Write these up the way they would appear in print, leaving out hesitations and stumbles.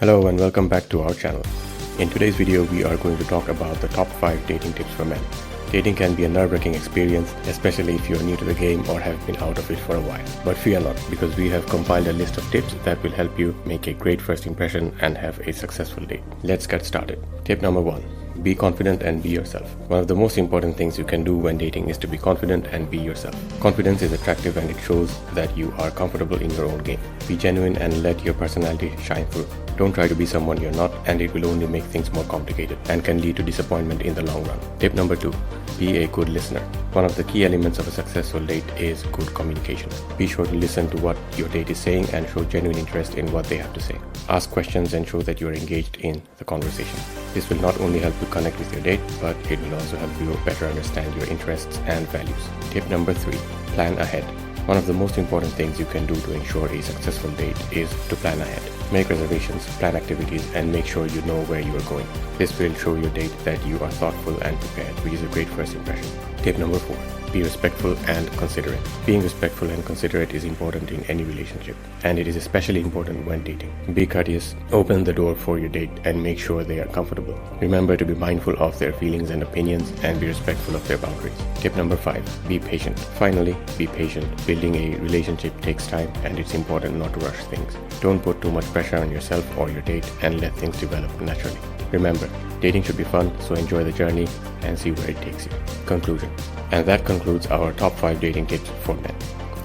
Hello and welcome back to our channel. In today's video, we are going to talk about the top 5 dating tips for men. Dating can be a nerve-wracking experience, especially if you are new to the game or have been out of it for a while. But fear not, because we have compiled a list of tips that will help you make a great first impression and have a successful date. Let's get started. Tip number 1. Be confident and be yourself. One of the most important things you can do when dating is to be confident and be yourself. Confidence is attractive and it shows that you are comfortable in your own game. Be genuine and let your personality shine through. Don't try to be someone you're not, and it will only make things more complicated and can lead to disappointment in the long run. Tip number 2. Be a good listener. One of the key elements of a successful date is good communication. Be sure to listen to what your date is saying and show genuine interest in what they have to say. Ask questions and show that you are engaged in the conversation. This will not only help you connect with your date, but it will also help you better understand your interests and values. Tip number 3. Plan ahead. One of the most important things you can do to ensure a successful date is to plan ahead. Make reservations, plan activities, and make sure you know where you are going. This will show your date that you are thoughtful and prepared, which is a great first impression. Tip number 4. Be respectful and considerate. Being respectful and considerate is important in any relationship, and it is especially important when dating. Be courteous, open the door for your date, and make sure they are comfortable. Remember to be mindful of their feelings and opinions and be respectful of their boundaries. Tip number 5. Be patient. Finally, be patient. Building a relationship takes time, and it's important not to rush things. Don't put too much pressure on yourself or your date and let things develop naturally. Remember, dating should be fun, so enjoy the journey and see where it takes you. Conclusion. And that concludes our top 5 dating tips for men.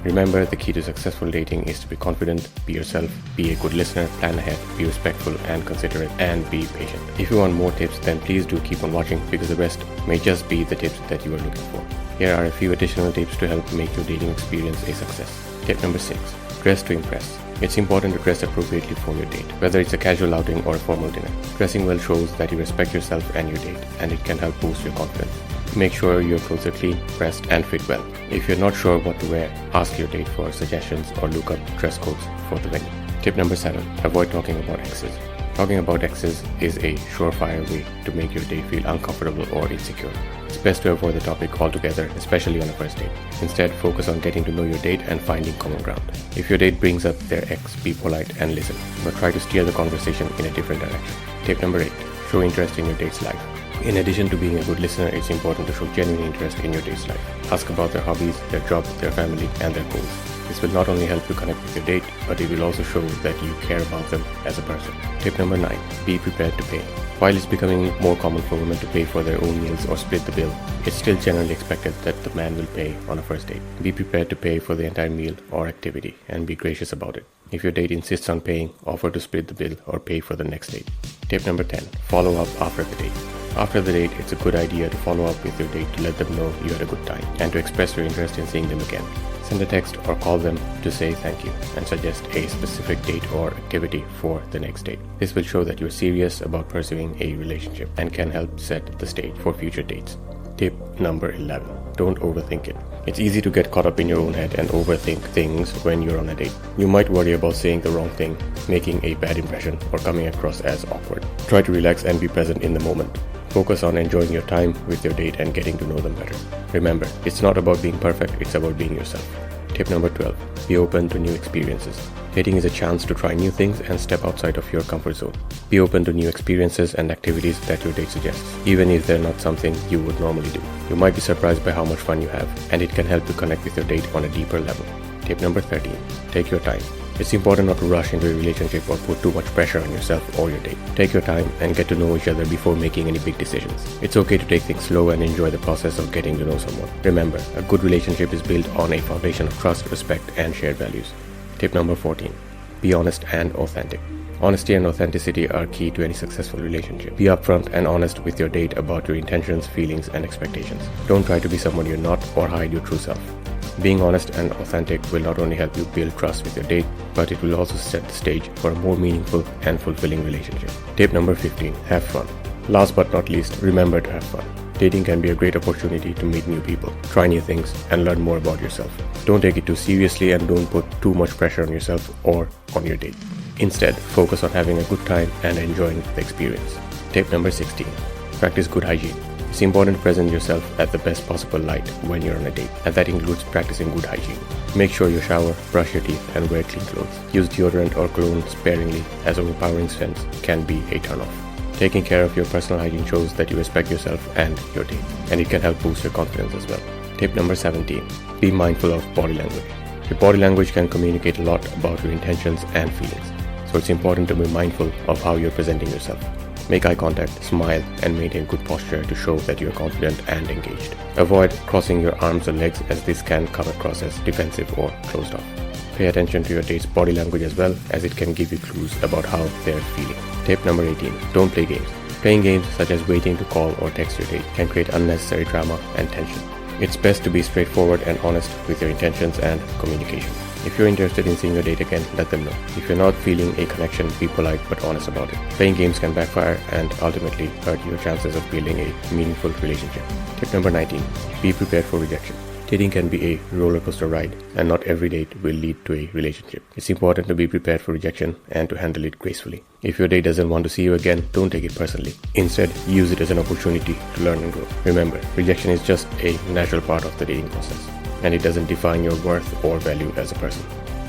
Remember, the key to successful dating is to be confident, be yourself, be a good listener, plan ahead, be respectful and considerate, and be patient. If you want more tips, then please do keep on watching, because the rest may just be the tips that you are looking for. Here are a few additional tips to help make your dating experience a success. Tip number 6. Dress to impress. It's important to dress appropriately for your date, whether it's a casual outing or a formal dinner. Dressing well shows that you respect yourself and your date, and it can help boost your confidence. Make sure your clothes are clean, pressed, and fit well. If you're not sure what to wear, ask your date for suggestions or look up dress codes for the venue. Tip number 7. Avoid talking about exes. Talking about exes is a surefire way to make your date feel uncomfortable or insecure. It's best to avoid the topic altogether, especially on a first date. Instead, focus on getting to know your date and finding common ground. If your date brings up their ex, be polite and listen, but try to steer the conversation in a different direction. Tip number 8. Show interest in your date's life. In addition to being a good listener, it's important to show genuine interest in your date's life. Ask about their hobbies, their job, their family, and their goals. This will not only help you connect with your date, but it will also show that you care about them as a person. Tip number 9. Be prepared to pay. While it's becoming more common for women to pay for their own meals or split the bill, it's still generally expected that the man will pay on a first date. Be prepared to pay for the entire meal or activity, and be gracious about it. If your date insists on paying, offer to split the bill or pay for the next date. Tip number 10. Follow up after the date. After the date, it's a good idea to follow up with your date to let them know you had a good time and to express your interest in seeing them again. Send a text or call them to say thank you and suggest a specific date or activity for the next date. This will show that you're serious about pursuing a relationship and can help set the stage for future dates. Tip number 11. Don't overthink it. It's easy to get caught up in your own head and overthink things when you're on a date. You might worry about saying the wrong thing, making a bad impression, or coming across as awkward. Try to relax and be present in the moment. Focus on enjoying your time with your date and getting to know them better. Remember, it's not about being perfect, it's about being yourself. Tip number 12. Be open to new experiences. Dating is a chance to try new things and step outside of your comfort zone. Be open to new experiences and activities that your date suggests, even if they're not something you would normally do. You might be surprised by how much fun you have, and it can help you connect with your date on a deeper level. Tip number 13. Take your time. It's important not to rush into a relationship or put too much pressure on yourself or your date. Take your time and get to know each other before making any big decisions. It's okay to take things slow and enjoy the process of getting to know someone. Remember, a good relationship is built on a foundation of trust, respect, and shared values. Tip number 14. Be honest and authentic. Honesty and authenticity are key to any successful relationship. Be upfront and honest with your date about your intentions, feelings, and expectations. Don't try to be someone you're not or hide your true self. Being honest and authentic will not only help you build trust with your date, but it will also set the stage for a more meaningful and fulfilling relationship. Tip number 15. Have fun. Last but not least, remember to have fun. Dating can be a great opportunity to meet new people, try new things, and learn more about yourself. Don't take it too seriously and don't put too much pressure on yourself or on your date. Instead, focus on having a good time and enjoying the experience. Tip number 16. Practice good hygiene. It's important to present yourself at the best possible light when you're on a date, and that includes practicing good hygiene. Make sure you shower, brush your teeth, and wear clean clothes. Use deodorant or cologne sparingly, as overpowering scents can be a turn-off. Taking care of your personal hygiene shows that you respect yourself and your date, and it can help boost your confidence as well. Tip number 17. Be mindful of body language. Your body language can communicate a lot about your intentions and feelings, so it's important to be mindful of how you're presenting yourself. Make eye contact, smile, and maintain good posture to show that you're confident and engaged. Avoid crossing your arms or legs, as this can come across as defensive or closed off. Pay attention to your date's body language as well, as it can give you clues about how they're feeling. Tip number 18. Don't play games. Playing games such as waiting to call or text your date can create unnecessary drama and tension. It's best to be straightforward and honest with your intentions and communication. If you're interested in seeing your date again, let them know. If you're not feeling a connection, be polite but honest about it. Playing games can backfire and ultimately hurt your chances of building a meaningful relationship. Tip number 19. Be prepared for rejection. Dating can be a roller coaster ride, and not every date will lead to a relationship. It's important to be prepared for rejection and to handle it gracefully. If your date doesn't want to see you again, don't take it personally. Instead, use it as an opportunity to learn and grow. Remember, rejection is just a natural part of the dating process, and it doesn't define your worth or value as a person.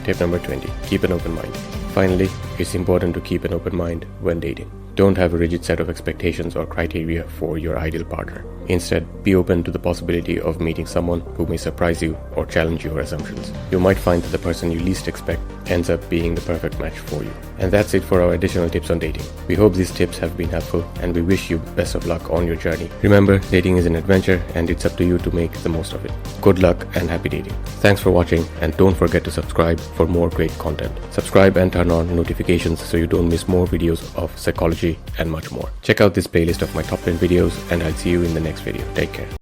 Tip number 20. Keep an open mind. Finally, it's important to keep an open mind when dating. Don't have a rigid set of expectations or criteria for your ideal partner. Instead, be open to the possibility of meeting someone who may surprise you or challenge your assumptions. You might find that the person you least expect ends up being the perfect match for you. And that's it for our additional tips on dating. We hope these tips have been helpful, and we wish you best of luck on your journey. Remember, dating is an adventure, and it's up to you to make the most of it. Good luck and happy dating. Thanks for watching, and don't forget to subscribe for more great content. Subscribe and turn on notifications so you don't miss more videos of psychology and much more. Check out this playlist of my top 10 videos, and I'll see you in the next video. Take care.